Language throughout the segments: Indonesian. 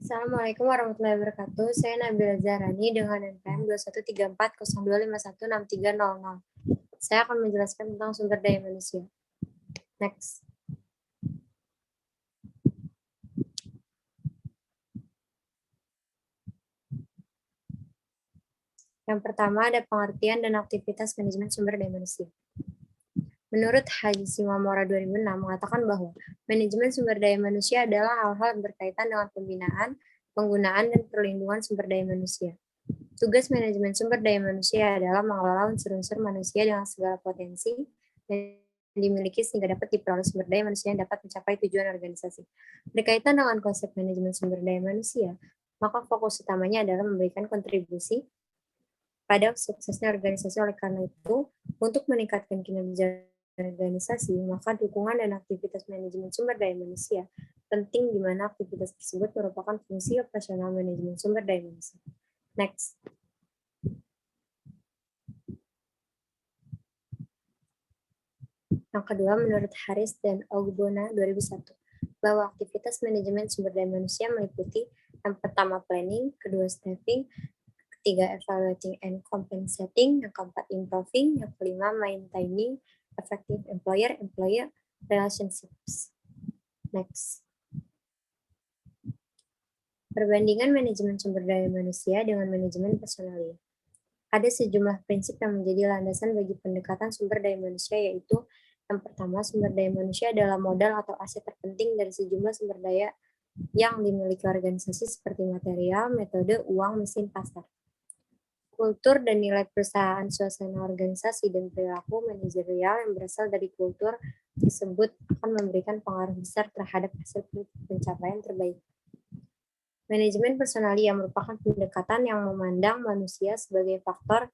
Assalamualaikum warahmatullahi wabarakatuh. Saya Nabila Zarani dengan NPM 213402516300. Saya akan menjelaskan tentang sumber daya manusia. Next. Yang pertama ada pengertian dan aktivitas manajemen sumber daya manusia. Menurut Haji Simamora 2006 mengatakan bahwa manajemen sumber daya manusia adalah hal-hal yang berkaitan dengan pembinaan, penggunaan, dan perlindungan sumber daya manusia. Tugas manajemen sumber daya manusia adalah mengelola unsur-unsur manusia dengan segala potensi yang dimiliki sehingga dapat diperoleh sumber daya manusia yang dapat mencapai tujuan organisasi. Berkaitan dengan konsep manajemen sumber daya manusia, maka fokus utamanya adalah memberikan kontribusi pada suksesnya organisasi. Oleh karena itu, untuk meningkatkan kinerja organisasi, maka dukungan dan aktivitas manajemen sumber daya manusia penting, di mana aktivitas tersebut merupakan fungsi operasional manajemen sumber daya manusia. Next. Yang kedua, menurut Harris dan Ogbonna 2001, bahwa aktivitas manajemen sumber daya manusia meliputi yang pertama planning, kedua staffing, ketiga evaluating and compensating, yang keempat improving, yang kelima maintaining effective employer-employer relationships. Next. Perbandingan manajemen sumber daya manusia dengan manajemen personalia. Ada sejumlah prinsip yang menjadi landasan bagi pendekatan sumber daya manusia, yaitu yang pertama, sumber daya manusia adalah modal atau aset terpenting dari sejumlah sumber daya yang dimiliki organisasi seperti material, metode, uang, mesin, pasar. Kultur dan nilai perusahaan, suasana organisasi, dan perilaku manajerial yang berasal dari kultur tersebut akan memberikan pengaruh besar terhadap hasil pencapaian terbaik. Manajemen personalia merupakan pendekatan yang memandang manusia sebagai faktor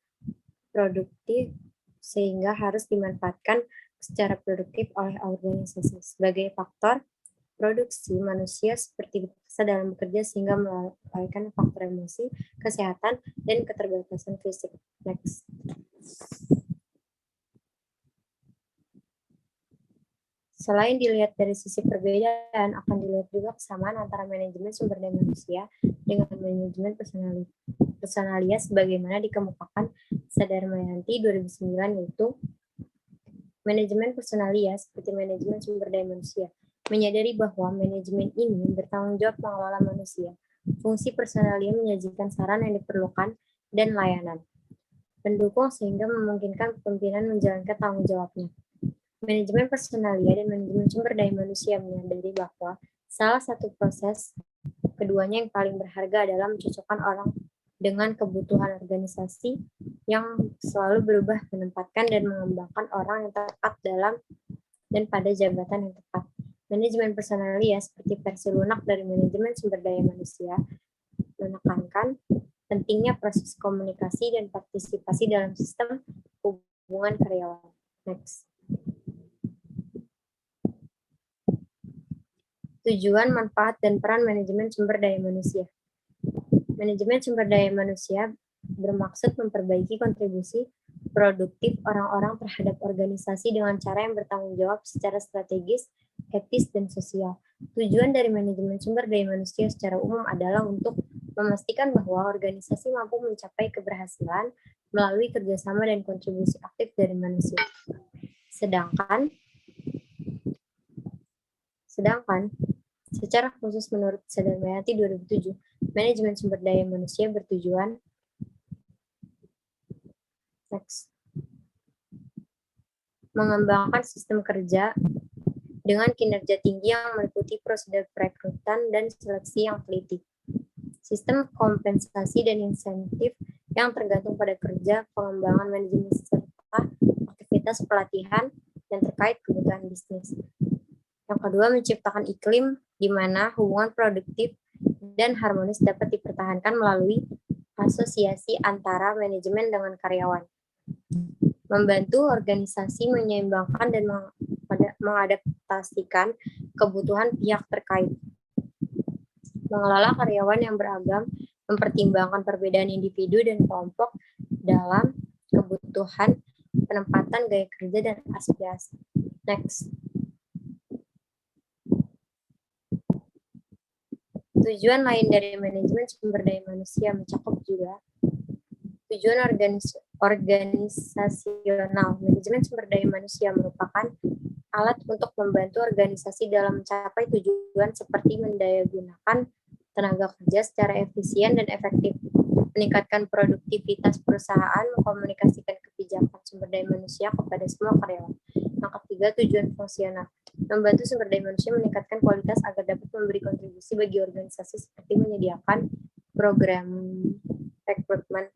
produktif sehingga harus dimanfaatkan secara produktif oleh organisasi. Sebagai faktor produksi, manusia seperti dipaksa dalam bekerja sehingga melalaikan faktor emosi, kesehatan, dan keterbatasan fisik. Next. Selain dilihat dari sisi perbedaan, akan dilihat juga kesamaan antara manajemen sumber daya manusia dengan manajemen personalia sebagaimana dikemukakan Sadarmayanti 2009, yaitu manajemen personalia seperti manajemen sumber daya manusia menyadari bahwa manajemen ini bertanggung jawab mengelola manusia. Fungsi personalia menyajikan saran yang diperlukan dan layanan pendukung sehingga memungkinkan pimpinan menjalankan tanggung jawabnya. Manajemen personalia dan manajemen sumber daya manusia menyadari bahwa salah satu proses keduanya yang paling berharga adalah mencocokkan orang dengan kebutuhan organisasi yang selalu berubah, menempatkan dan mengembangkan orang yang tepat dalam dan pada jabatan yang tepat. Manajemen personalia seperti versi lunak dari manajemen sumber daya manusia menekankan pentingnya proses komunikasi dan partisipasi dalam sistem hubungan karyawan. Next. Tujuan, manfaat, dan peran manajemen sumber daya manusia. Manajemen sumber daya manusia bermaksud memperbaiki kontribusi produktif orang-orang terhadap organisasi dengan cara yang bertanggung jawab secara strategis, etis, dan sosial. Tujuan dari manajemen sumber daya manusia secara umum adalah untuk memastikan bahwa organisasi mampu mencapai keberhasilan melalui kerjasama dan kontribusi aktif dari manusia. Sedangkan secara khusus menurut Sadarmayanti 2007, manajemen sumber daya manusia bertujuan mengembangkan sistem kerja dengan kinerja tinggi yang meliputi prosedur perekrutan dan seleksi yang teliti, sistem kompensasi dan insentif yang tergantung pada kerja, pengembangan manajemen serta aktivitas pelatihan yang terkait kebutuhan bisnis. Yang kedua, menciptakan iklim di mana hubungan produktif dan harmonis dapat dipertahankan melalui asosiasi antara manajemen dengan karyawan. Membantu organisasi menyeimbangkan dan mengadaptasikan kebutuhan pihak terkait. Mengelola karyawan yang beragam, mempertimbangkan perbedaan individu dan kelompok dalam kebutuhan, penempatan gaya kerja, dan aspirasi. Next. Tujuan lain dari manajemen sumber daya manusia mencakup juga tujuan organisasional. Manajemen sumber daya manusia merupakan alat untuk membantu organisasi dalam mencapai tujuan seperti mendayagunakan tenaga kerja secara efisien dan efektif, meningkatkan produktivitas perusahaan, mengkomunikasikan kebijakan sumber daya manusia kepada semua karyawan. Yang ketiga, tujuan fungsional. Membantu sumber daya manusia meningkatkan kualitas agar dapat memberi kontribusi bagi organisasi seperti menyediakan program rekrutmen,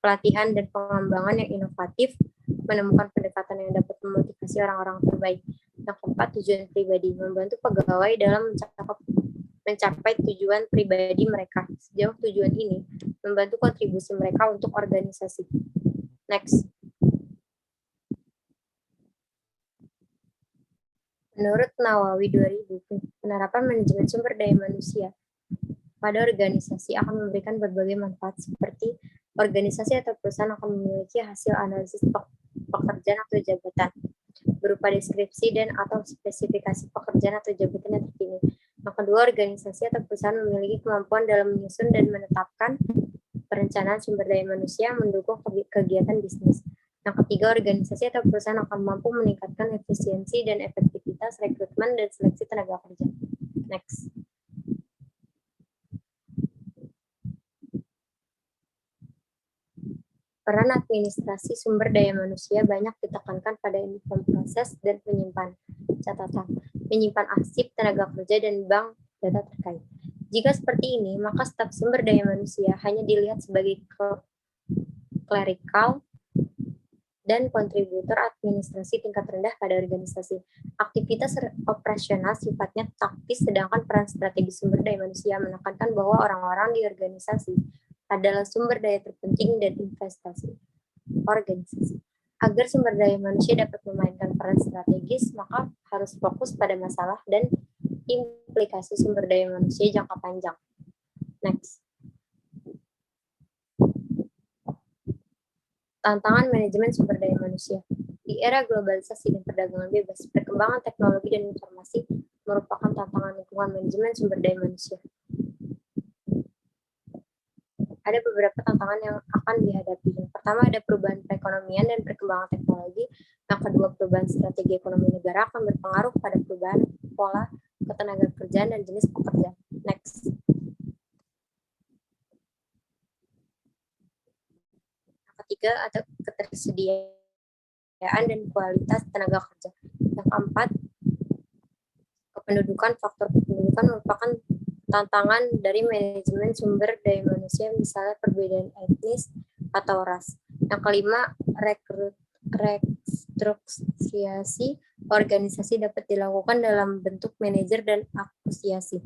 pelatihan, dan pengembangan yang inovatif, menemukan pendekatan yang dapat memotivasi orang-orang terbaik. Yang keempat, tujuan pribadi. Membantu pegawai dalam mencapai tujuan pribadi mereka. Sejauh tujuan ini membantu kontribusi mereka untuk organisasi. Next. Menurut Nawawi 2000, penerapan manajemen sumber daya manusia pada organisasi akan memberikan berbagai manfaat seperti organisasi atau perusahaan akan memiliki hasil analisis pekerjaan atau jabatan berupa deskripsi dan atau spesifikasi pekerjaan atau jabatan yang terpilih. Yang kedua, organisasi atau perusahaan memiliki kemampuan dalam menyusun dan menetapkan perencanaan sumber daya manusia yang mendukung kegiatan bisnis. Yang ketiga, organisasi atau perusahaan akan mampu meningkatkan efisiensi dan efektivitas rekrutmen dan seleksi tenaga kerja. Next. Peran administrasi sumber daya manusia banyak ditekankan pada proses dan penyimpan catatan, menyimpan arsip tenaga kerja dan bank data terkait. Jika seperti ini, maka staf sumber daya manusia hanya dilihat sebagai klerikal dan kontributor administrasi tingkat rendah pada organisasi. Aktivitas operasional sifatnya taktis, sedangkan peran strategi sumber daya manusia menekankan bahwa orang-orang di organisasi adalah sumber daya terpenting dan investasi organisasi. Agar sumber daya manusia dapat memainkan peran strategis, maka harus fokus pada masalah dan implikasi sumber daya manusia jangka panjang. Next. Tantangan manajemen sumber daya manusia. Di era globalisasi dan perdagangan bebas, perkembangan teknologi dan informasi merupakan tantangan lingkungan manajemen sumber daya manusia. Ada beberapa tantangan yang akan dihadapi. Yang pertama, ada perubahan perekonomian dan perkembangan teknologi. Yang kedua, perubahan strategi ekonomi negara akan berpengaruh pada perubahan pola ketenagakerjaan dan jenis pekerjaan. Next. Ketiga, atau ketersediaan dan kualitas tenaga kerja. Yang keempat, kependudukan. Faktor kependudukan merupakan tantangan dari manajemen sumber daya manusia, misalnya perbedaan etnis atau ras. Yang kelima, restrukturisasi organisasi dapat dilakukan dalam bentuk manajer dan asosiasi.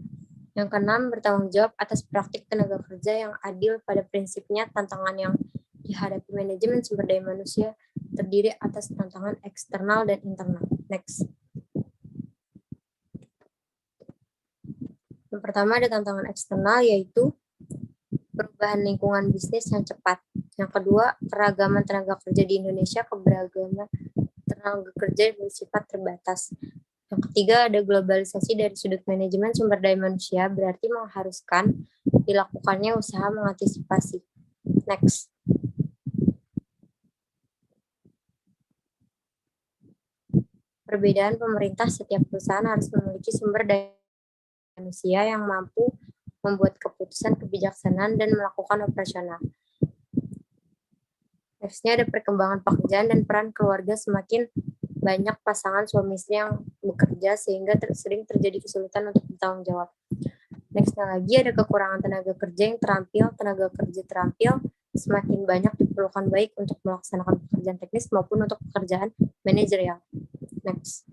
Yang keenam, bertanggung jawab atas praktik tenaga kerja yang adil. Pada prinsipnya, tantangan yang dihadapi manajemen sumber daya manusia terdiri atas tantangan eksternal dan internal. Next. Yang pertama, ada tantangan eksternal, yaitu perubahan lingkungan bisnis yang cepat. Yang kedua, keragaman tenaga kerja di Indonesia, keberagaman tenaga kerja bersifat terbatas. Yang ketiga, ada globalisasi dari sudut manajemen sumber daya manusia, berarti mengharuskan dilakukannya usaha mengantisipasi. Next. Perbedaan pemerintah, setiap perusahaan harus memiliki sumber daya manusia yang mampu membuat keputusan kebijaksanaan dan melakukan operasional. Nextnya ada perkembangan pekerjaan dan peran keluarga. Semakin banyak pasangan suami istri yang bekerja sehingga sering terjadi kesulitan untuk bertanggung jawab. Nextnya lagi ada kekurangan tenaga kerja yang terampil. Tenaga kerja terampil semakin banyak diperlukan baik untuk melaksanakan pekerjaan teknis maupun untuk pekerjaan manajerial. Next.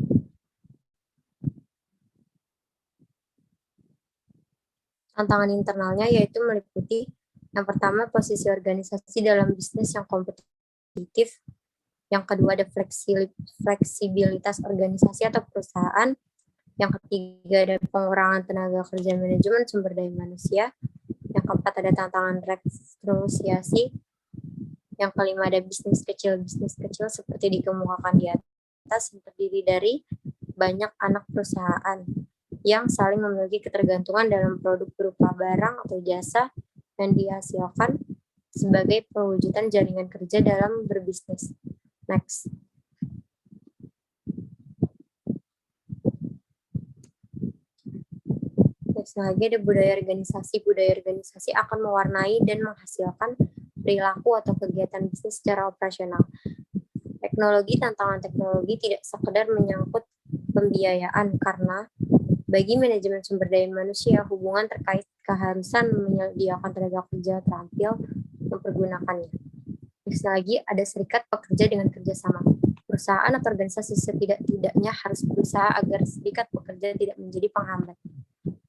Tantangan internalnya yaitu meliputi yang pertama, posisi organisasi dalam bisnis yang kompetitif. Yang kedua, ada fleksibilitas organisasi atau perusahaan. Yang ketiga, ada pengurangan tenaga kerja manajemen sumber daya manusia. Yang keempat, ada tantangan restrukturisasi. Yang kelima, ada bisnis kecil seperti dikemukakan di atas, yang terdiri dari banyak anak perusahaan. yang saling memiliki ketergantungan dalam produk berupa barang atau jasa yang dihasilkan sebagai perwujudan jaringan kerja dalam berbisnis. Next. Next lagi ada budaya organisasi. Budaya organisasi akan mewarnai dan menghasilkan perilaku atau kegiatan bisnis secara operasional. Teknologi, tantangan teknologi tidak sekedar menyangkut pembiayaan, karena bagi manajemen sumber daya manusia, hubungan terkait keharusan menyediakan tenaga kerja terampil mempergunakannya. Next lagi ada serikat pekerja dengan kerjasama. Perusahaan atau organisasi setidak-tidaknya harus berusaha agar serikat pekerja tidak menjadi penghambat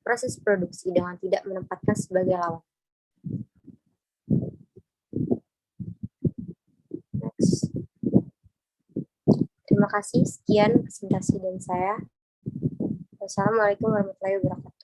proses produksi dengan tidak menempatkan sebagai lawan. Next. Terima kasih, sekian presentasi dari saya. Wassalamualaikum warahmatullahi wabarakatuh.